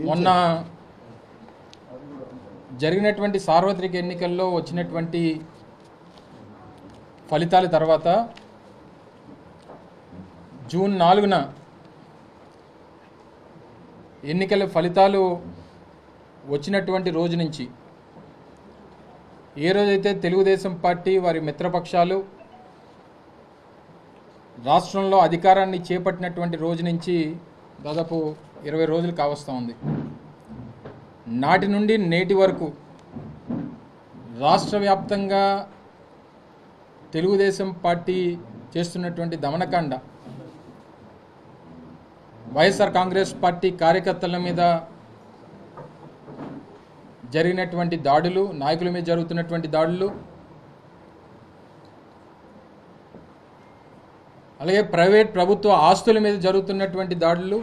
మొన్న జరిగినటువంటి సార్వత్రిక ఎన్నికల్లో వచ్చినటువంటి ఫలితాల తర్వాత జూన్ 4న ఎన్నికల ఫలితాలు వచ్చినటువంటి రోజు నుంచి ఏ రోజైతే తెలుగుదేశం పార్టీ వారి మిత్రపక్షాలు రాష్ట్రంలో అధికారాన్ని చేపట్టినటువంటి రోజు నుంచి దాదాపు 20 రోజులు కావస్తూ ఉంది. నాటి నుండి నేటి వరకు రాష్ట్ర వ్యాప్తంగా తెలుగుదేశం పార్టీ చేస్తున్నటువంటి దమనకాండ, వైఎస్ఆర్ కాంగ్రెస్ పార్టీ కార్యకర్తల మీద జరిగినటువంటి దాడులు, నాయకుల మీద జరుగుతున్నటువంటి దాడులు, అలాగే ప్రైవేట్ ప్రభుత్వ ఆస్తుల మీద జరుగుతున్నటువంటి దాడులు,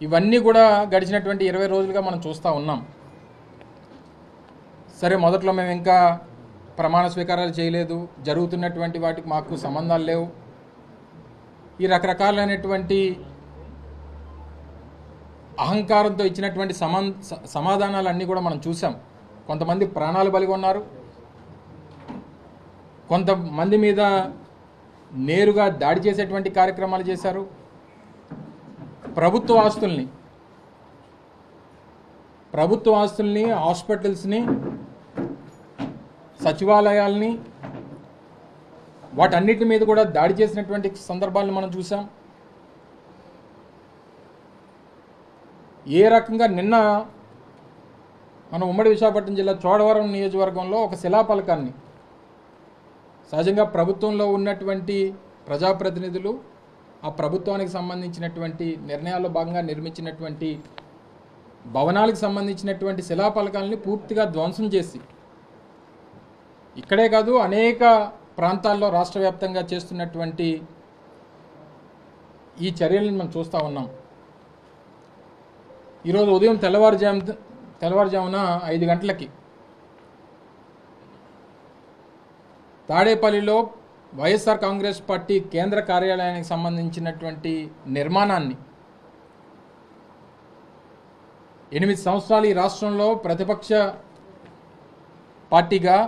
ఇవన్నీ కూడా గడిచినటువంటి 20 రోజులుగా మనం చూస్తూ ఉన్నాం. సరే, మొదట్లో మేము ఇంకా ప్రమాణ స్వీకారాలు చేయలేదు, జరుగుతున్నటువంటి వాటికి మాకు సంబంధాలు లేవు, ఈ రకరకాలైనటువంటి అహంకారంతో ఇచ్చినటువంటి సమాధానాలన్నీ కూడా మనం చూసాం. కొంతమంది ప్రాణాలు బలిగొన్నారు, కొంతమంది మీద నేరుగా దాడి చేసేటువంటి కార్యక్రమాలు చేశారు. ప్రభుత్వ ఆస్తుల్ని, హాస్పిటల్స్ని, సచివాలయాల్ని, వాటన్నిటి మీద కూడా దాడి చేసినటువంటి సందర్భాలను మనం చూసాం. ఏ రకంగా నిన్న మన ఉమ్మడి విశాఖపట్నం జిల్లా చోడవరం నియోజకవర్గంలో ఒక శిలాఫలకాన్ని, సహజంగా ప్రభుత్వంలో ఉన్నటువంటి ప్రజాప్రతినిధులు ఆ ప్రభుత్వానికి సంబంధించినటువంటి నిర్ణయాల్లో భాగంగా నిర్మించినటువంటి భవనాలకు సంబంధించినటువంటి శిలాఫలకాలని పూర్తిగా ధ్వంసం చేసి, ఇక్కడే కాదు అనేక ప్రాంతాల్లో రాష్ట్ర వ్యాప్తంగా చేస్తున్నటువంటి ఈ చర్యలను మనం చూస్తూ ఉన్నాం. ఈరోజు ఉదయం తెల్లవారుజామున 5 గంటలకి తాడేపల్లిలో వైఎస్ఆర్ కాంగ్రెస్ పార్టీ కేంద్ర కార్యాలయానికి సంబంధించినటువంటి నిర్మాణాన్ని 8 సంవత్సరాలు ఈ రాష్ట్రంలో ప్రతిపక్ష పార్టీగా,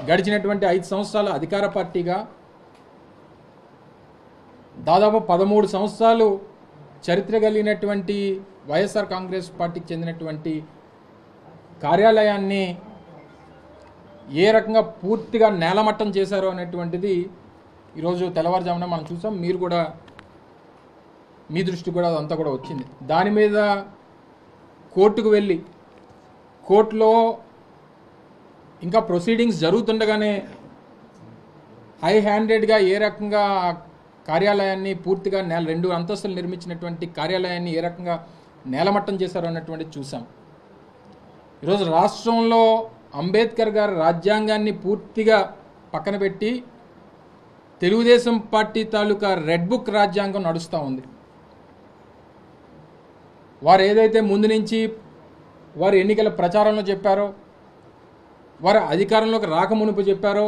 గడిచినటువంటి 5 సంవత్సరాల అధికార పార్టీగా, దాదాపు 13 సంవత్సరాలు చరిత్ర కలిగినటువంటి వైఎస్ఆర్ కాంగ్రెస్ పార్టీకి చెందినటువంటి కార్యాలయాన్ని ఏ రకంగా పూర్తిగా నేలమట్టం చేశారో అనేటువంటిది ఈరోజు తెల్లవారుజామున మనం చూసాం. మీరు కూడా, మీ దృష్టి కూడా అదంతా కూడా వచ్చింది. దాని మీద కోర్టుకు వెళ్ళి, కోర్టులో ఇంకా ప్రొసీడింగ్స్ జరుగుతుండగానే హై హ్యాండెడ్గా ఏ రకంగా కార్యాలయాన్ని పూర్తిగా 2 అంతస్తులు నిర్మించినటువంటి కార్యాలయాన్ని ఏ రకంగా నేలమట్టం చేశారో అన్నటువంటిది చూసాం. ఈరోజు రాష్ట్రంలో అంబేద్కర్ గారి రాజ్యాంగాన్ని పూర్తిగా పక్కన పెట్టి తెలుగుదేశం పార్టీ తాలూకా రెడ్ బుక్ రాజ్యాంగం నడుస్తూ ఉంది. వారు ఏదైతే ముందు నుంచి వారు ఎన్నికల ప్రచారంలో చెప్పారో, వారు అధికారంలోకి రాకమునుపు చెప్పారో,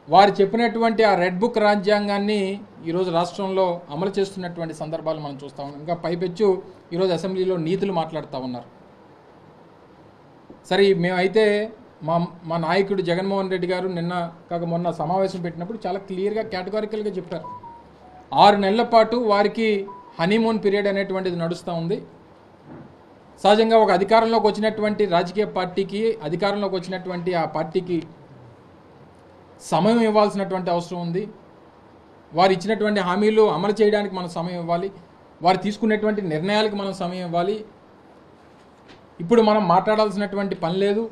వారు చెప్పినటువంటి ఆ రెడ్ బుక్ రాజ్యాంగాన్ని ఈరోజు రాష్ట్రంలో అమలు చేస్తున్నటువంటి సందర్భాలు మనం చూస్తూ ఉన్నాం. ఇంకా పైపెచ్చు ఈరోజు అసెంబ్లీలో నీతులు మాట్లాడుతూ ఉన్నారు. సరే, మేమైతే మా నాయకుడు జగన్మోహన్ రెడ్డి గారు మొన్న సమావేశం పెట్టినప్పుడు చాలా క్లియర్గా కేటగారికల్గా చెప్పారు. 6 నెలల పాటు వారికి హనీమూన్ పీరియడ్ అనేటువంటిది నడుస్తూ ఉంది. సహజంగా ఒక అధికారంలోకి వచ్చినటువంటి రాజకీయ పార్టీకి, అధికారంలోకి వచ్చినటువంటి ఆ పార్టీకి సమయం ఇవ్వాల్సినటువంటి అవసరం ఉంది. వారు ఇచ్చినటువంటి హామీలు అమలు చేయడానికి మనం సమయం ఇవ్వాలి, వారు తీసుకున్నటువంటి నిర్ణయాలకు మనం సమయం ఇవ్వాలి. ఇప్పుడు మనం మాట్లాడాల్సినటువంటి పని లేదు.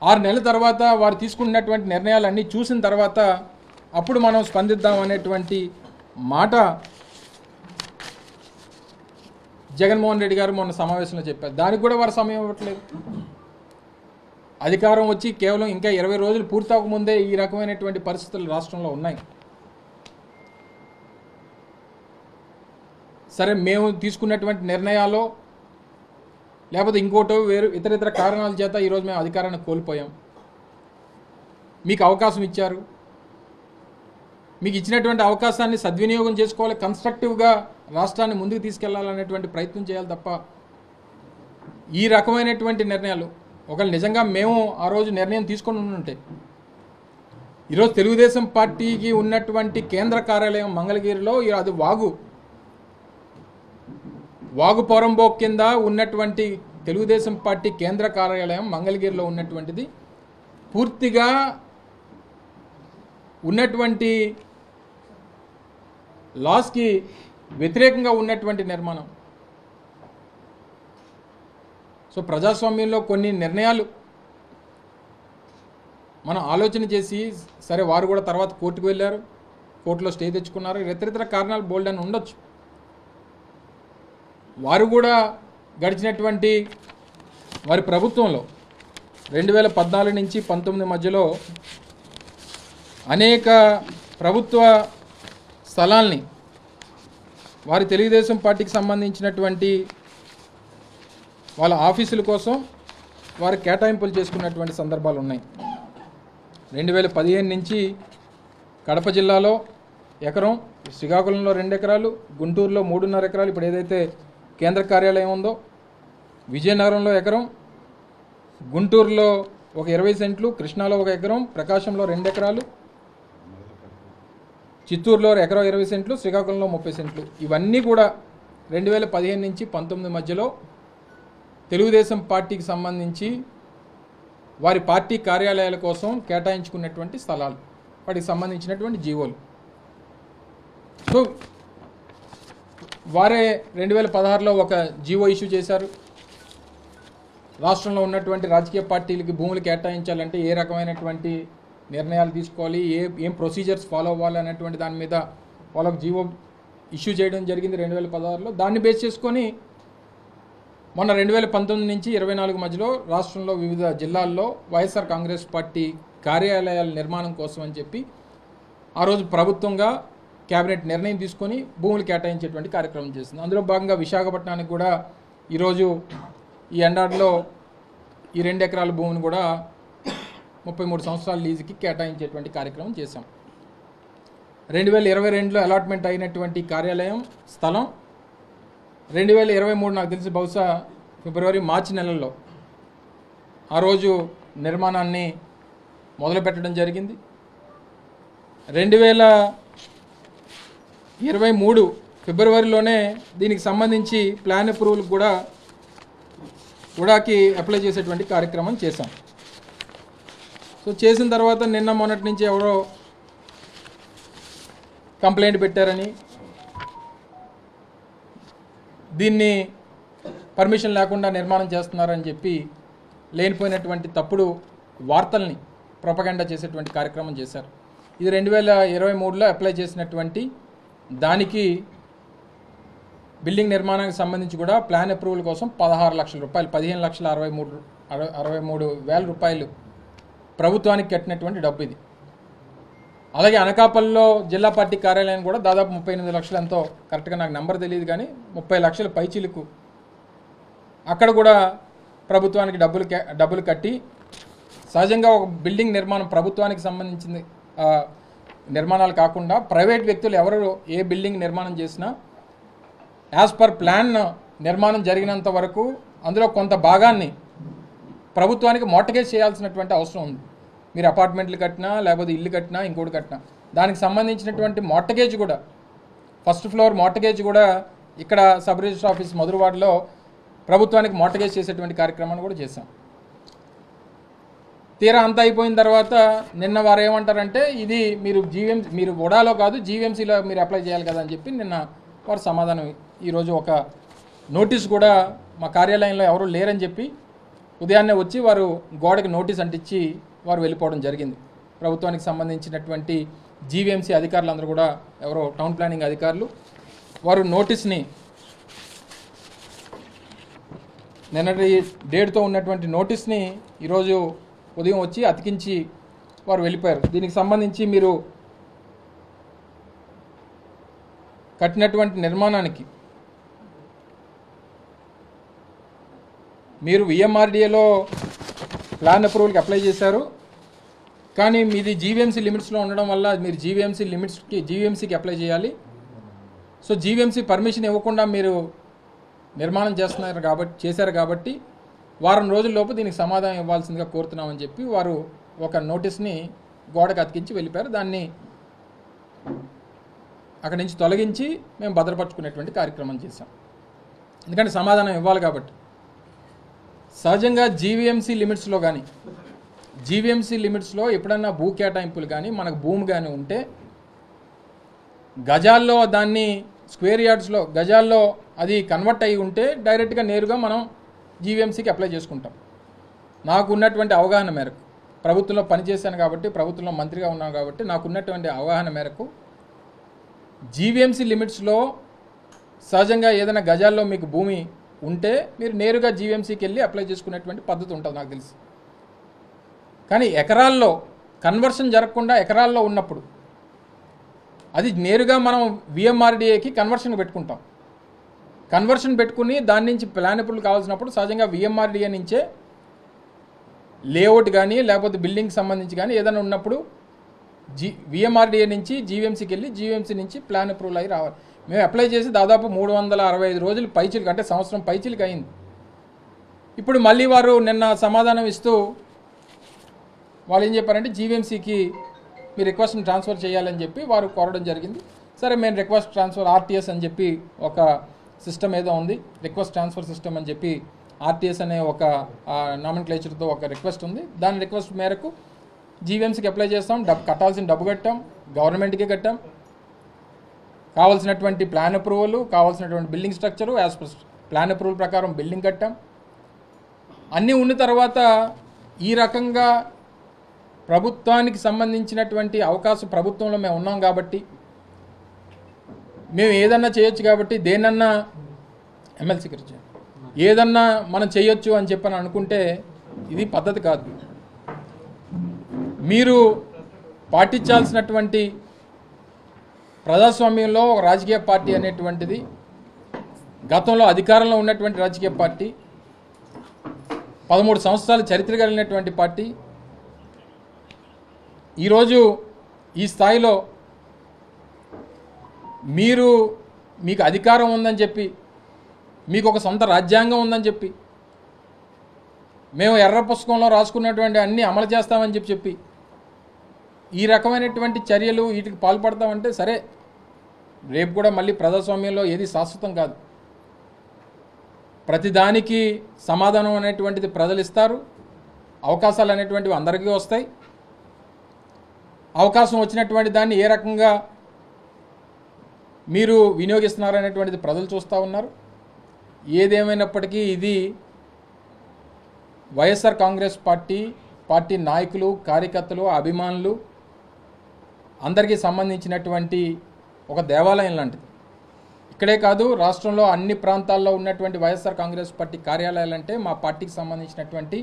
6 నెలల తర్వాత వారు తీసుకున్నటువంటి నిర్ణయాలన్నీ చూసిన తర్వాత అప్పుడు మనం స్పందిద్దాం అనేటువంటి మాట జగన్మోహన్ రెడ్డి గారు మొన్న సమావేశంలో చెప్పారు. దానికి కూడా వారు సమయం ఇవ్వట్లేదు. అధికారం వచ్చి కేవలం ఇంకా 20 రోజులు పూర్తవకముందే ఈ రకమైనటువంటి పరిస్థితులు రాష్ట్రంలో ఉన్నాయి. సరే, మేము తీసుకున్నటువంటి నిర్ణయాలు లేకపోతే ఇంకోటో ఇతర కారణాల చేత ఈరోజు మేము అధికారాన్ని కోల్పోయాం. మీకు అవకాశం ఇచ్చారు, మీకు ఇచ్చినటువంటి అవకాశాన్ని సద్వినియోగం చేసుకోవాలి, కన్స్ట్రక్టివ్గా రాష్ట్రాన్ని ముందుకు తీసుకెళ్లాలనేటువంటి ప్రయత్నం చేయాలి తప్ప ఈ రకమైనటువంటి నిర్ణయాలు ఒకవేళ నిజంగా మేము ఆ రోజు నిర్ణయం తీసుకొని ఉంటే ఈరోజు తెలుగుదేశం పార్టీకి ఉన్నటువంటి కేంద్ర కార్యాలయం మంగళగిరిలో అది వాగు పొరంబోక్ కింద ఉన్నటువంటి తెలుగుదేశం పార్టీ కేంద్ర కార్యాలయం మంగళగిరిలో ఉన్నటువంటిది పూర్తిగా ఉన్నటువంటి లాస్కి వ్యతిరేకంగా ఉన్నటువంటి నిర్మాణం. సో ప్రజాస్వామ్యంలో కొన్ని నిర్ణయాలు మనం ఆలోచన చేసి సరే వారు కూడా తర్వాత కోర్టుకు వెళ్ళారు, కోర్టులో స్టే తెచ్చుకున్నారు, ఇతరితర కారణాలు బోల్డ్ అని ఉండొచ్చు. వారు కూడా గడిచినటువంటి వారి ప్రభుత్వంలో 2014 నుంచి 19 మధ్యలో అనేక ప్రభుత్వ స్థలాల్ని వారి తెలుగుదేశం పార్టీకి సంబంధించినటువంటి వాళ్ళ ఆఫీసుల కోసం వారు కేటాయింపులు చేసుకున్నటువంటి సందర్భాలు ఉన్నాయి. 2015 నుంచి కడప జిల్లాలో ఎకరం, శ్రీకాకుళంలో 2 ఎకరాలు, గుంటూరులో 3.5 ఎకరాలు, ఇప్పుడు ఏదైతే కేంద్ర కార్యాలయం ఉందో విజయనగరంలో ఎకరం, గుంటూరులో ఒక 20 సెంట్లు, కృష్ణాలో 1 ఎకరం, ప్రకాశంలో 2 ఎకరాలు, చిత్తూరులో ఎకరం 20 సెంట్లు, శ్రీకాకుళంలో 30 సెంట్లు. ఇవన్నీ కూడా 2015 నుంచి 19 మధ్యలో తెలుగుదేశం పార్టీకి సంబంధించి వారి పార్టీ కార్యాలయాల కోసం కేటాయించుకున్నటువంటి స్థలాలు, వాటికి సంబంధించినటువంటి జీవోలు. సో వారే 2016లో ఒక జీవో ఇష్యూ చేశారు. రాష్ట్రంలో ఉన్నటువంటి రాజకీయ పార్టీలకి భూములు కేటాయించాలంటే ఏ రకమైనటువంటి నిర్ణయాలు తీసుకోవాలి, ఏం ప్రొసీజర్స్ ఫాలో అవ్వాలి అనేటువంటి దాని మీద వాళ్ళకు జీవో ఇష్యూ చేయడం జరిగింది 2016లో. దాన్ని బేస్ చేసుకొని మొన్న 2019 నుంచి 24 మధ్యలో రాష్ట్రంలో వివిధ జిల్లాల్లో వైఎస్ఆర్ కాంగ్రెస్ పార్టీ కార్యాలయాల నిర్మాణం కోసం అని చెప్పి ఆ రోజు ప్రభుత్వంగా కేబినెట్ నిర్ణయం తీసుకొని భూములు కేటాయించేటువంటి కార్యక్రమం చేసింది. అందులో భాగంగా విశాఖపట్నానికి కూడా ఈరోజు ఈ ఎండాడిలో ఈ 2 ఎకరాల భూమిని కూడా 33 సంవత్సరాల లీజుకి కేటాయించేటువంటి కార్యక్రమం చేశాం. 2022లో అలాట్మెంట్ అయినటువంటి కార్యాలయం స్థలం 2023 నాకు తెలిసి బహుశా ఫిబ్రవరి మార్చి నెలల్లో ఆ రోజు నిర్మాణాన్ని మొదలుపెట్టడం జరిగింది. 2023 ఫిబ్రవరిలోనే దీనికి సంబంధించి ప్లాన్ అప్రూవల్ కూడాకి అప్లై చేసేటువంటి కార్యక్రమం చేశాం. సో చేసిన తర్వాత నిన్న మొన్నటి నుంచి ఎవరో కంప్లైంట్ పెట్టారని, దీన్ని పర్మిషన్ లేకుండా నిర్మాణం చేస్తున్నారని చెప్పి లేనిపోయినటువంటి తప్పుడు వార్తల్ని ప్రొపగండా చేసేటువంటి కార్యక్రమం చేశారు. ఇది 2023లో అప్లై చేసినటువంటి దానికి బిల్డింగ్ నిర్మాణానికి సంబంధించి కూడా ప్లాన్ అప్రూవల్ కోసం 16 లక్షల రూపాయలు, 15,63,000 రూపాయలు ప్రభుత్వానికి కట్టినటువంటి డబ్బు ఇది. అలాగే అనకాపల్లిలో జిల్లా పార్టీ కార్యాలయం కూడా దాదాపు 38 లక్షలు, ఎంతో కరెక్ట్గా నాకు నెంబర్ తెలియదు కానీ 30 లక్షల పైచీలకు అక్కడ కూడా ప్రభుత్వానికి డబ్బులు కట్టి, సహజంగా ఒక బిల్డింగ్ నిర్మాణం ప్రభుత్వానికి సంబంధించింది నిర్మాణాలు కాకుండా ప్రైవేట్ వ్యక్తులు ఎవరు ఏ బిల్డింగ్ నిర్మాణం చేసినా యాజ్ పర్ ప్లాన్ నిర్మాణం జరిగినంత వరకు అందులో కొంత భాగాన్ని ప్రభుత్వానికి మోర్టగేజ్ చేయాల్సినటువంటి అవసరం ఉంది. మీరు అపార్ట్మెంట్లు కట్టినా లేకపోతే ఇల్లు కట్టినా ఇంకోటి కట్టినా దానికి సంబంధించినటువంటి మోర్టగేజ్ కూడా, ఫస్ట్ ఫ్లోర్ మోర్టగేజ్ కూడా ఇక్కడ సబ్ రిజిస్టర్ ఆఫీస్ మధురవాడలో ప్రభుత్వానికి మోర్టగేజ్ చేసేటువంటి కార్యక్రమాన్ని కూడా చేశాం. తీరా అంతా అయిపోయిన తర్వాత నిన్న వారు ఏమంటారంటే ఇది మీరు వడాలో కాదు జీవీఎంసీలో మీరు అప్లై చేయాలి కదా అని చెప్పి నిన్న వారు సమాధానం. ఈరోజు ఒక నోటీస్ కూడా మా కార్యాలయంలో ఎవరు లేరని చెప్పి ఉదయాన్నే వచ్చి వారు గోడకి నోటీస్ అంటించి వారు వెళ్ళిపోవడం జరిగింది. ప్రభుత్వానికి సంబంధించినటువంటి జీవీఎంసీ అధికారులందరూ కూడా ఎవరో టౌన్ ప్లానింగ్ అధికారులు వారు నోటీస్ని నిన్నటి డేట్తో ఉన్నటువంటి నోటీస్ని ఈరోజు ఉదయం వచ్చి అతికించి వారు వెళ్ళిపోయారు. దీనికి సంబంధించి మీరు కట్టినటువంటి నిర్మాణానికి మీరు విఎంఆర్డీఏలో ప్లాన్ అప్రూవల్కి అప్లై చేశారు. కానీ మీది జీవీఎంసీ లిమిట్స్లో ఉండడం వల్ల మీరు జీవీఎంసీకి అప్లై చేయాలి. సో జీవీఎంసీ పర్మిషన్ ఇవ్వకుండా మీరు నిర్మాణం చేశారు కాబట్టి వారం రోజుల్లోపు దీనికి సమాధానం ఇవ్వాల్సిందిగా కోరుతున్నామని చెప్పి వారు ఒక నోటీస్ని గోడకు అతికించి వెళ్ళిపోయారు. దాన్ని అక్కడి నుంచి తొలగించి మేము భద్రపరచుకునేటువంటి కార్యక్రమం చేశాం. ఎందుకంటే సమాధానం ఇవ్వాలి కాబట్టి. సహజంగా జీవీఎంసీ లిమిట్స్లో ఎప్పుడన్నా భూ కేటాయింపులు కానీ మనకు భూమి కానీ ఉంటే గజాల్లో దాన్ని స్క్వేర్ యార్డ్స్లో గజాల్లో అది కన్వర్ట్ అయ్యి ఉంటే డైరెక్ట్గా నేరుగా మనం జీవీఎంసీకి అప్లై చేసుకుంటాం. నాకు ఉన్నటువంటి అవగాహన మేరకు, ప్రభుత్వంలో పనిచేశాను కాబట్టి, ప్రభుత్వంలో మంత్రిగా ఉన్నాను కాబట్టి నాకు ఉన్నటువంటి అవగాహన మేరకు జీవీఎంసీ లిమిట్స్లో సహజంగా ఏదైనా గజాల్లో మీకు భూమి ఉంటే మీరు నేరుగా జీవీఎంసీకి వెళ్ళి అప్లై చేసుకునేటువంటి పద్ధతి ఉంటుంది నాకు తెలిసి. కానీ ఎకరాల్లో కన్వర్షన్ జరగకుండా ఎకరాల్లో ఉన్నప్పుడు అది నేరుగా మనం విఎంఆర్డీఏకి కన్వర్షన్ పెట్టుకుంటాం. కన్వర్షన్ పెట్టుకుని దాని నుంచి ప్లాన్ అప్రూవల్ కావాల్సినప్పుడు సహజంగా విఎంఆర్డీఏ నుంచే లేఅవుట్ కానీ లేకపోతే బిల్డింగ్కి సంబంధించి కానీ ఏదైనా ఉన్నప్పుడు విఎంఆర్డీఏ నుంచి జీవీఎంసీకి వెళ్ళి జీవీఎంసీ నుంచి ప్లాన్ అప్రూవల్ అయ్యి రావాలి. మేము అప్లై చేసి దాదాపు 365 రోజులు పైచిలకు, అంటే సంవత్సరం పైచిలకు అయింది. ఇప్పుడు మళ్ళీ వారు నిన్న సమాధానం ఇస్తూ వాళ్ళు ఏం చెప్పారంటే జీవీఎంసీకి మీ రిక్వెస్ట్ని ట్రాన్స్ఫర్ చేయాలని చెప్పి వారు కోరడం జరిగింది. సరే, మేము రిక్వెస్ట్ ట్రాన్స్ఫర్ ఆర్టీఎస్ అని చెప్పి ఒక సిస్టమ్ ఏదో ఉంది, రిక్వెస్ట్ ట్రాన్స్ఫర్ సిస్టమ్ అని చెప్పి ఆర్టీఎస్ అనే ఒక నామినిక్లేచర్తో ఒక రిక్వెస్ట్ ఉంది. దాని రిక్వెస్ట్ మేరకు జీవీఎంసీకి అప్లై చేస్తాం. కట్టాల్సిన డబ్బు కట్టాం, గవర్నమెంట్కి కట్టాం. కావాల్సినటువంటి ప్లాన్ అప్రూవల్, కావాల్సినటువంటి building structure, as per plan approval ప్రకారం బిల్డింగ్ కట్టాం. అన్నీ ఉన్న తర్వాత ఈ రకంగా ప్రభుత్వానికి సంబంధించినటువంటి అవకాశం ప్రభుత్వంలో మేము ఉన్నాం కాబట్టి, మేము ఏదన్నా చేయొచ్చు కాబట్టి, దేనన్నా ఎమ్మెల్సీ గురించి ఏదన్నా మనం చేయొచ్చు అని చెప్పని అనుకుంటే ఇది పద్ధతి కాదు. మీరు పాటించాల్సినటువంటి ప్రజాస్వామ్యంలో ఒక రాజకీయ పార్టీ అనేటువంటిది, గతంలో అధికారంలో ఉన్నటువంటి రాజకీయ పార్టీ, 13 సంవత్సరాల చరిత్ర కలిగినటువంటి పార్టీ, ఈరోజు ఈ స్థాయిలో మీకు అధికారం ఉందని చెప్పి, మీకు ఒక సొంత రాజ్యాంగం ఉందని చెప్పి, మేము ఎర్ర పుస్తకంలో రాసుకున్నటువంటి అన్నీ అమలు చేస్తామని చెప్పి ఈ రకమైనటువంటి చర్యలు వీటికి పాల్పడతామంటే సరే, రేపు కూడా మళ్ళీ ప్రజాస్వామ్యంలో ఏది శాశ్వతం కాదు. ప్రతిదానికి సమాధానం అనేటువంటిది ప్రజలు ఇస్తారు, అవకాశాలు అనేటువంటివి అందరికీ వస్తాయి. అవకాశం వచ్చినటువంటి దాన్ని ఏ రకంగా మీరు వినియోగిస్తున్నారనేటువంటిది ప్రజలు చూస్తూ ఉన్నారు. ఏదేమైనప్పటికీ ఇది వైఎస్ఆర్ కాంగ్రెస్ పార్టీ నాయకులు, కార్యకర్తలు, అభిమానులు అందరికీ సంబంధించినటువంటి ఒక దేవాలయం లాంటిది. ఇక్కడే కాదు, రాష్ట్రంలో అన్ని ప్రాంతాల్లో ఉన్నటువంటి వైఎస్ఆర్ కాంగ్రెస్ పార్టీ కార్యాలయాలంటే మా పార్టీకి సంబంధించినటువంటి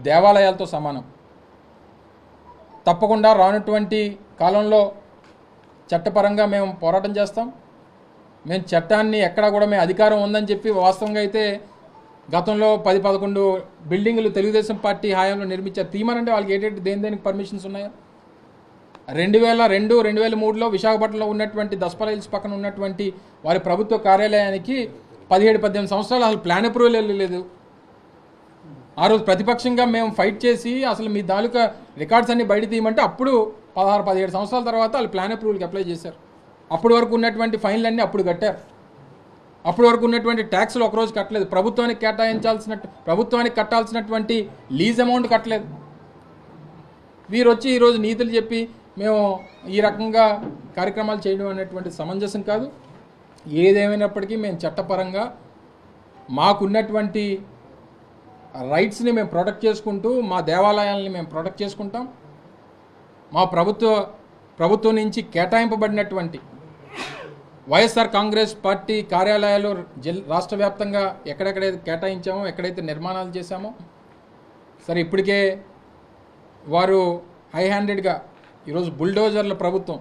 దేవాలయాలతో సమానం. తప్పకుండా రానటువంటి కాలంలో చట్టపరంగా మేము పోరాటం చేస్తాం. మేము చట్టాన్ని ఎక్కడా కూడా మేము అధికారం ఉందని చెప్పి, వాస్తవంగా అయితే గతంలో 10-11 బిల్డింగులు తెలుగుదేశం పార్టీ హయాంలో నిర్మించారు. తీమనంటే వాళ్ళకి దేనికి పర్మిషన్స్ ఉన్నాయో. 2002, 2003లో విశాఖపట్నంలో ఉన్నటువంటి దస్పల్ హిల్స్ పక్కన ఉన్నటువంటి వారి ప్రభుత్వ కార్యాలయానికి 17-18 సంవత్సరాలు అసలు ప్లాన్ అప్రూవల్ వెళ్ళలేదు. ఆ రోజు ప్రతిపక్షంగా మేము ఫైట్ చేసి అసలు మీ తాలూకా రికార్డ్స్ అన్ని బయట తీయమంటే అప్పుడు 16-17 సంవత్సరాల తర్వాత వాళ్ళు ప్లాన్ అప్రూవల్కి అప్లై చేశారు. అప్పటి వరకు ఉన్నటువంటి ఫైన్లు అన్నీ అప్పుడు కట్టారు. అప్పటి వరకు ఉన్నటువంటి ట్యాక్స్లు ఒకరోజు కట్టలేదు. ప్రభుత్వానికి కట్టాల్సినటువంటి లీజ్ అమౌంట్ కట్టలేదు. వీరు వచ్చి ఈరోజు నీతులు చెప్పి మేము ఈ రకంగా కార్యక్రమాలు చేయడం అనేటువంటి సమంజసం కాదు. ఏదేమైనప్పటికీ మేము చట్టపరంగా మాకున్నటువంటి రైట్స్ని మేము ప్రొటెక్ట్ చేసుకుంటూ, మా దేవాలయాలని మేము ప్రొటెక్ట్ చేసుకుంటాం. మా ప్రభుత్వం నుంచి కేటాయింపబడినటువంటి వైఎస్ఆర్ కాంగ్రెస్ పార్టీ కార్యాలయాలు రాష్ట్ర వ్యాప్తంగా ఎక్కడెక్కడైతే కేటాయించామో, ఎక్కడైతే నిర్మాణాలు చేశామో, సరే ఇప్పటికే వారు హై హ్యాండెడ్గా ఈరోజు బుల్డోజర్ల ప్రభుత్వం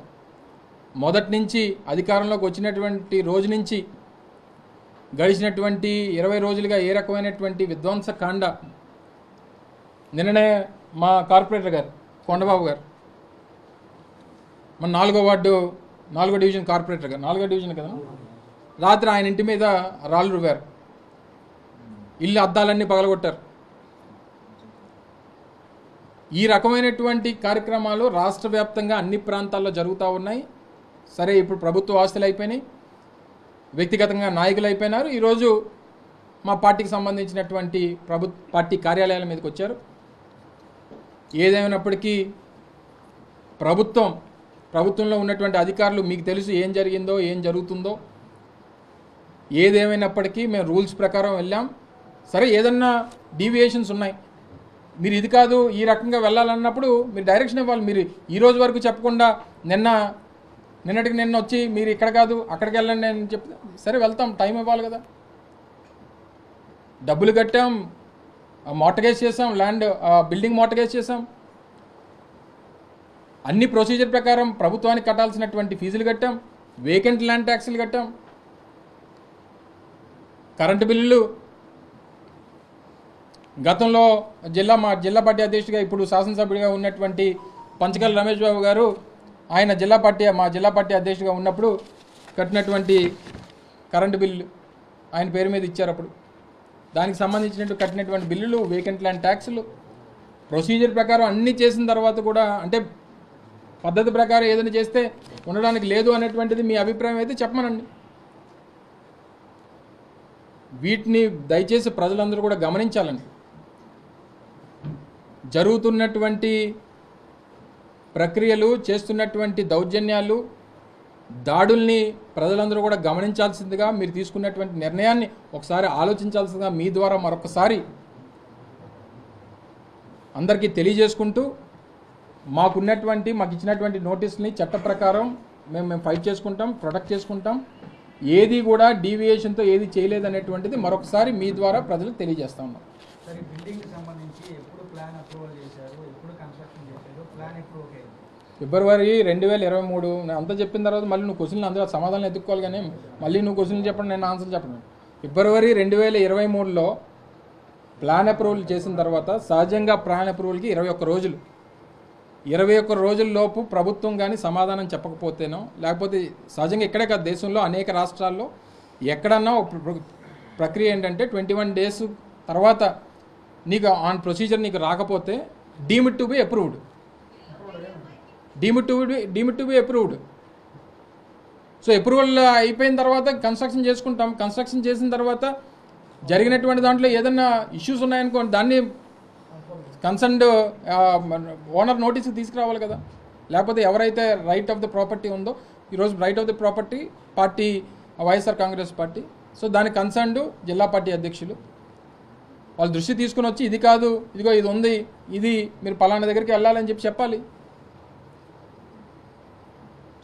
మొదటి నుంచి అధికారంలోకి వచ్చినటువంటి రోజు నుంచి గడిచినటువంటి 20 రోజులుగా ఏ రకమైనటువంటి విధ్వంసకాండ. నిన్ననే మా కార్పొరేటర్ గారు కొండబాబు గారు మన 4వ వార్డు 4వ డివిజన్ కార్పొరేటర్ గారు, 4వ డివిజన్ కదా, రాత్రి ఆయన ఇంటి మీద రాళ్ళు రువ్వారు, ఇల్లు అద్దాలన్నీ పగలగొట్టారు. ఈ రకమైనటువంటి కార్యక్రమాలు రాష్ట్ర వ్యాప్తంగా అన్ని ప్రాంతాల్లో జరుగుతూ ఉన్నాయి. సరే, ఇప్పుడు ప్రభుత్వ ఆస్తులు అయిపోయినాయి, వ్యక్తిగతంగా నాయకులు అయిపోయినారు. ఈరోజు మా పార్టీకి సంబంధించినటువంటి పార్టీ కార్యాలయాల మీదకి వచ్చారు. ఏదేమైనప్పటికీ ప్రభుత్వంలో ఉన్నటువంటి అధికారులు, మీకు తెలుసు ఏం జరిగిందో ఏం జరుగుతుందో. ఏదేమైనప్పటికీ మేము రూల్స్ ప్రకారం వెళ్ళాం. సరే, ఏదన్నా డీవియేషన్స్ ఉన్నాయి, మీరు ఇది కాదు ఈ రకంగా వెళ్ళాలన్నప్పుడు మీరు డైరెక్షన్ ఇవ్వాలి. మీరు ఈ రోజు వరకు చెప్పకుండా నిన్నటికి నిన్న వచ్చి మీరు ఇక్కడ కాదు అక్కడికి వెళ్ళండి అని చెప్తే సరే వెళ్తాం, టైం ఇవ్వాలి కదా. డబ్బులు కట్టాం, మార్టగేజ్ చేసాం, ల్యాండ్ బిల్డింగ్ మార్టగేజ్ చేసాం, అన్ని ప్రొసీజర్ ప్రకారం ప్రభుత్వానికి కట్టాల్సినటువంటి ఫీజులు కట్టాం, వేకెంట్ ల్యాండ్ ట్యాక్సులు కట్టాం, కరెంటు బిల్లులు. గతంలో మా జిల్లా పార్టీ అధ్యక్షుడిగా ఇప్పుడు శాసనసభ్యుడిగా ఉన్నటువంటి పంచకల్ రమేష్ బాబు గారు, ఆయన మా జిల్లా పార్టీ అధ్యక్షుడిగా ఉన్నప్పుడు కట్టినటువంటి కరెంటు బిల్లు ఆయన పేరు మీద ఇచ్చారు. అప్పుడు దానికి సంబంధించినట్టు కట్టినటువంటి బిల్లులు, వేకెంట్ ల్యాండ్ ట్యాక్సులు, ప్రొసీజర్ ప్రకారం అన్నీ చేసిన తర్వాత కూడా, అంటే పద్ధతి ప్రకారం ఏదైనా చేస్తే ఉండడానికి లేదు అనేటువంటిది మీ అభిప్రాయం అయితే చెప్పమనండి. వీటిని దయచేసి ప్రజలందరూ కూడా గమనించాలండి. జరుగుతున్నటువంటి ప్రక్రియలు, చేస్తున్నటువంటి దౌర్జన్యాలు, దాడుల్ని ప్రజలందరూ కూడా గమనించాల్సిందిగా, మీరు తీసుకున్నటువంటి నిర్ణయాన్ని ఒకసారి ఆలోచించాల్సిందిగా మీ ద్వారా మరొకసారి అందరికీ తెలియజేసుకుంటూ, మాకు ఇచ్చినటువంటి నోటీస్ని చట్ట ప్రకారం మేము ఫైట్ చేసుకుంటాం, ప్రొటెక్ట్ చేసుకుంటాం. ఏది కూడా డీవియేషన్తో ఏది చేయలేదనేటువంటిది మరొకసారి మీ ద్వారా ప్రజలకు తెలియజేస్తా ఉన్నాం. సరే, బిల్డింగ్కి సంబంధించి ఎప్పుడు ప్లాన్ అప్రూవల్ చేశారు, ఎప్పుడు కన్స్ట్రక్షన్ చేశారు, ప్లాన్ ఎప్పుడు ఓకే? ఫిబ్రవరి 2023. నేను అంతా చెప్పిన తర్వాత మళ్ళీ నువ్వు క్వశ్చన్లు అందులో సమాధానం ఎత్తుకోవాలి, కానీ మళ్ళీ నువ్వు క్వశ్చన్లు చెప్పండి, నేను ఆన్సర్ చెప్పను. ఫిబ్రవరి 2023లో ప్లాన్ అప్రూవల్ చేసిన తర్వాత సహజంగా ప్లాన్ అప్రూవల్కి 21 రోజులు, 21 రోజుల్లోపు ప్రభుత్వం కానీ సమాధానం చెప్పకపోతేనో, లేకపోతే సహజంగా ఇక్కడే కాదు దేశంలో అనేక రాష్ట్రాల్లో ఎక్కడన్నా ప్రక్రియ ఏంటంటే 21 డేస్ తర్వాత నీకు ఆన్ ప్రొసీజర్ నీకు రాకపోతే deemed to be approved. So approval అయిపోయిన తర్వాత కన్స్ట్రక్షన్ చేసుకుంటాం. కన్స్ట్రక్షన్ చేసిన తర్వాత జరిగినటువంటి దాంట్లో ఏదన్నా ఇష్యూస్ ఉన్నాయనుకోండి, దాన్ని కన్సర్న్డ్ ఓనర్ నోటీస్కి తీసుకురావాలి కదా. లేకపోతే ఎవరైతే రైట్ ఆఫ్ ద ప్రాపర్టీ ఉందో, ఈరోజు right of the property party YSR Congress party, so దానికి కన్సర్న్డ్ జిల్లా పార్టీ అధ్యక్షులు వాళ్ళ దృష్టి తీసుకుని వచ్చి ఇది కాదు, ఇదిగో ఇది ఉంది, ఇది మీరు పలానా దగ్గరికి వెళ్ళాలని చెప్పాలి.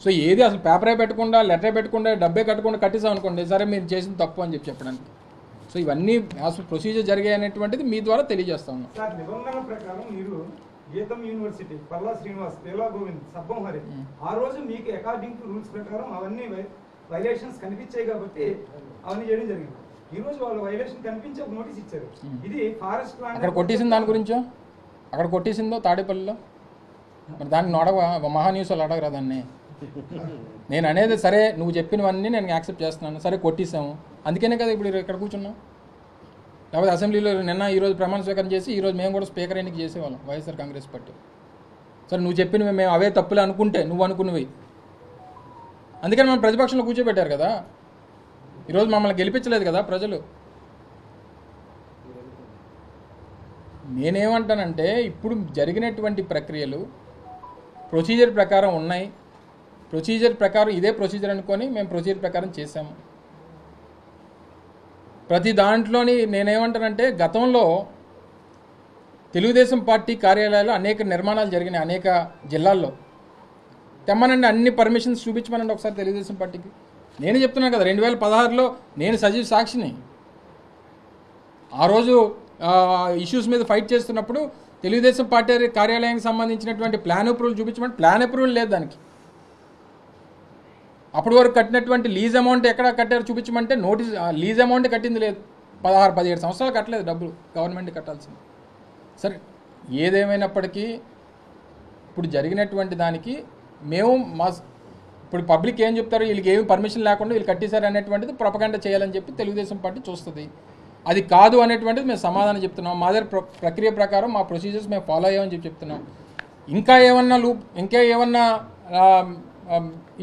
సో ఏది అసలు పేపరే పెట్టకుండా, లెటరే పెట్టకుండా, డబ్బే కట్టకుండా కట్టేసాం అనుకోండి, సరే మీరు చేసిన తప్పు అని చెప్పడానికి. సో ఇవన్నీ అసలు ప్రొసీజర్ జరిగాయి అనేటువంటిది మీ ద్వారా తెలియజేస్తా ఉన్నాం. సార్, నిబంధనల ప్రకారం మీరు గీతం యూనివర్సిటీ, పల్లా శ్రీనివాస్, పేలా గోవింద్, సబ్బం హరి, ఆ రోజు మీకు అకార్డింగ్ టు రూల్స్ ప్రకారం అవన్నీ వైలేషన్స్ కనిపించాయి కాబట్టి అవన్నీ చేయడం జరిగింది. ఈ రోజు వాళ్ళు వైలేషన్ కనిపించి ఒక నోటీస్ ఇచ్చారు. ఇది ఫారెస్ట్ ల్యాండ్. అక్కడ కొట్టేసింది దాని గురించో, అక్కడ కొట్టేసిందో తాడేపల్లిలో, మరి దాన్ని మహాన్యూస్ వాళ్ళు అడగరా దాన్ని? నేను అనేది సరే నువ్వు చెప్పినవన్నీ నేను యాక్సెప్ట్ చేస్తున్నాను, సరే కొట్టేసాము, అందుకనే కదా ఇప్పుడు ఇక్కడ కూర్చున్నాం. లేకపోతే అసెంబ్లీలో ఈరోజు ప్రమాణ స్వీకారం చేసి ఈరోజు మేము కూడా స్పీకర్ ఎన్నిక చేసేవాళ్ళం వైఎస్ఆర్ కాంగ్రెస్ పార్టీ. సరే నువ్వు చెప్పినవి మేము అవే తప్పులే అనుకుంటే నువ్వు అనుకున్నవి, అందుకని మనం ప్రతిపక్షంలో కూర్చోబెట్టారు కదా. ఈరోజు మమ్మల్ని గెలిపించలేదు కదా ప్రజలు. నేనేమంటానంటే ఇప్పుడు జరిగినటువంటి ప్రక్రియలు ప్రొసీజర్ ప్రకారం ఉన్నాయి, ప్రొసీజర్ ప్రకారం ఇదే ప్రొసీజర్ అనుకొని మేము ప్రొసీజర్ ప్రకారం చేసాము. ప్రతి దాంట్లోని నేనేమంటానంటే గతంలో తెలుగుదేశం పార్టీ కార్యాలయాలు అనేక నిర్మాణాలు జరిగినాయి అనేక జిల్లాల్లో. తెమ్మనండి, అన్ని పర్మిషన్స్ చూపించమనండి ఒకసారి తెలుగుదేశం పార్టీకి. నేను చెప్తున్నాను కదా, 2016లో నేను సజీవ సాక్షిని. ఆ రోజు ఇష్యూస్ మీద ఫైట్ చేస్తున్నప్పుడు తెలుగుదేశం పార్టీ కార్యాలయానికి సంబంధించినటువంటి ప్లాన్ అప్రూవల్ చూపించమంటే ప్లాన్ అప్రూవల్ లేదు దానికి. అప్పటి వరకు కట్టినటువంటి లీజ్ అమౌంట్ ఎక్కడ కట్టారు చూపించమంటే నోటీస్ లీజ్ అమౌంట్ కట్టింది లేదు. 16-17 సంవత్సరాలు కట్టలేదు డబ్బులు, గవర్నమెంట్ కట్టాల్సింది. సరే ఏదేమైనప్పటికీ ఇప్పుడు జరిగినటువంటి దానికి మేము ఇప్పుడు పబ్లిక్ ఏం చెప్తారు, వీళ్ళకి ఏమి పర్మిషన్ లేకుండా వీళ్ళు కట్టేశారు అనేటువంటిది ప్రొపగండా చేయాలని చెప్పి తెలుగుదేశం పార్టీ చూస్తుంది. అది కాదు అనేటువంటిది మేము సమాధానం చెప్తున్నాం. మా దగ్గర ప్రక్రియ ప్రకారం మా ప్రొసీజర్స్ మేము ఫాలో అయ్యామని చెప్పి చెప్తున్నాం. ఇంకా ఏమన్నా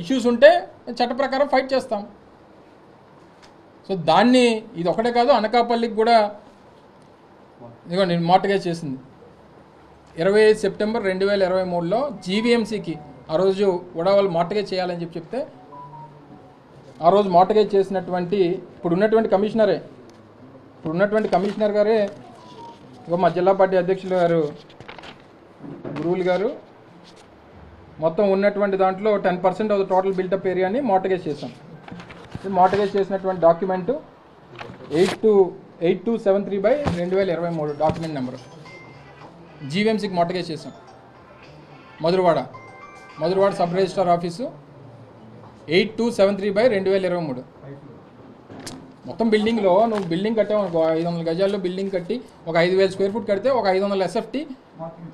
ఇష్యూస్ ఉంటే చట్ట ప్రకారం ఫైట్ చేస్తాం. సో దాన్ని ఇది ఒకటే కాదు, అనకాపల్లికి కూడా ఇదిగో నేను మార్టగేజ్ చేసింది 25 సెప్టెంబర్ 2023లో జీవీఎంసీకి ఆ రోజు కూడా వాళ్ళు మార్టగేజ్ చేయాలని చెప్పి చెప్తే ఆ రోజు మార్టగేజ్ చేసినటువంటి ఇప్పుడున్నటువంటి కమిషనర్ గారే ఇగో మా జిల్లా పార్టీ అధ్యక్షులు గారు గురువులు గారు మొత్తం ఉన్నటువంటి దాంట్లో 10% ఆఫ్ ద టోటల్ బిల్టప్ ఏరియాని మార్టగేజ్ చేశాం. మార్టగేజ్ చేసినటువంటి డాక్యుమెంటు 8273/2023 డాక్యుమెంట్ నెంబరు జీవీఎంసీకి మార్టగేజ్ చేశాం. Madhurawada sub registrar office 8273/2023. మొత్తం బిల్డింగ్లో నువ్వు బిల్డింగ్ కట్టావు అనుకో, 500 గజాల్లో బిల్డింగ్ కట్టి ఒక 5,000 స్క్వేర్ ఫుట్ కడితే ఒక 500 ఎస్ఎఫ్టీ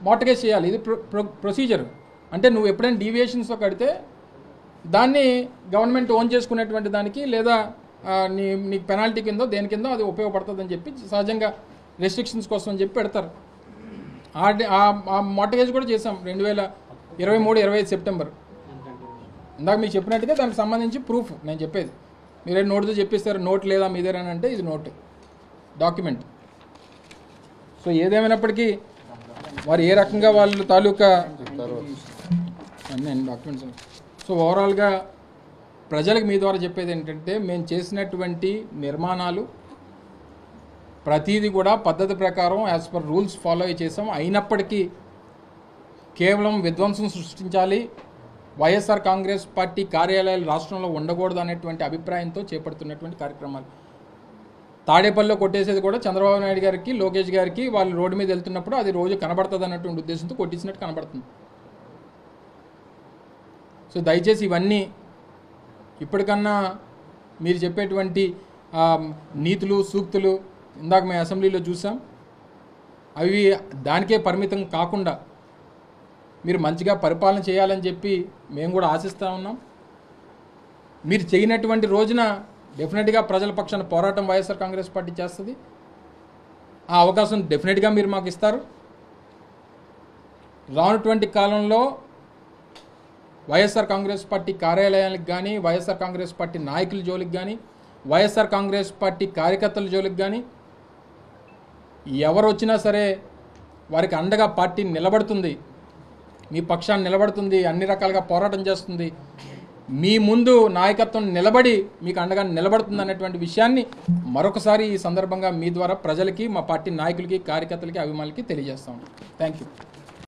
మార్టగేజ్ చేయాలి. ఇది ప్రొసీజర్. అంటే నువ్వు ఎప్పుడైనా డీవియేషన్స్తో కడితే దాన్ని గవర్నమెంట్ ఓన్ చేసుకునేటువంటి దానికి లేదా నీ పెనాల్టీ కిందో దేని కిందో అది ఉపయోగపడుతుందని చెప్పి సహజంగా రెస్ట్రిక్షన్స్ కోసం అని చెప్పి పెడతారు. ఆ మార్టగేజ్ కూడా చేసాం 2023-25 సెప్టెంబర్. ఇందాక మీకు చెప్పినట్టుగా దానికి సంబంధించి ప్రూఫ్ నేను చెప్పేది. మీరే నోటుతో చెప్పిస్తారు, నోట్ లేదా మీ దగ్గర అంటే ఇది నోట్ డాక్యుమెంట్. సో ఏదేమైనప్పటికీ వారు ఏ రకంగా వాళ్ళు తాలూకా అన్నీ డాక్యుమెంట్స్. సో ఓవరాల్గా ప్రజలకు మీ ద్వారా చెప్పేది ఏంటంటే మేము చేసినటువంటి నిర్మాణాలు ప్రతీది కూడా పద్ధతి ప్రకారం యాజ్ పర్ రూల్స్ ఫాలో చేసాం. అయినప్పటికీ కేవలం విధ్వంసం సృష్టించాలి, వైఎస్ఆర్ కాంగ్రెస్ పార్టీ కార్యాలయాలు రాష్ట్రంలో ఉండకూడదు అనేటువంటి అభిప్రాయంతో చేపడుతున్నటువంటి కార్యక్రమాలు. తాడేపల్లిలో కొట్టేసేది కూడా చంద్రబాబు నాయుడు గారికి, లోకేష్ గారికి వాళ్ళు రోడ్డు మీద వెళ్తున్నప్పుడు అది రోజు కనబడుతుంది అన్నటువంటి ఉద్దేశంతో కొట్టించినట్టు కనబడుతుంది. సో దయచేసి ఇవన్నీ ఇప్పటికన్నా మీరు చెప్పేటువంటి నీతులు సూక్తులు ఇందాక మేము అసెంబ్లీలో చూసాం, అవి దానికే పరిమితం కాకుండా మీరు మంచిగా పరిపాలన చేయాలని చెప్పి మేము కూడా ఆశిస్తూ ఉన్నాం. మీరు చేయనటువంటి రోజున డెఫినెట్గా ప్రజల పక్షాన పోరాటం వైఎస్ఆర్ కాంగ్రెస్ పార్టీ చేస్తుంది. ఆ అవకాశం డెఫినెట్గా మీరు మాకు ఇస్తారు. రానున్నటువంటి కాలంలో వైఎస్ఆర్ కాంగ్రెస్ పార్టీ కార్యాలయాలకు కానీ, వైఎస్ఆర్ కాంగ్రెస్ పార్టీ నాయకుల జోలికి కానీ, వైఎస్ఆర్ కాంగ్రెస్ పార్టీ కార్యకర్తల జోలికి కానీ ఎవరు వచ్చినా సరే వారికి అండగా పార్టీ నిలబడుతుంది, మీ పక్షాన్ని నిలబడుతుంది, అన్ని రకాలుగా పోరాటం చేస్తుంది, మీ ముందు నాయకత్వం నిలబడి మీకు అండగా నిలబడుతుంది అనేటువంటి విషయాన్ని మరొకసారి ఈ సందర్భంగా మీ ద్వారా ప్రజలకి, మా పార్టీ నాయకులకి, కార్యకర్తలకి, అభిమానులకి తెలియజేస్తాం. Thank you.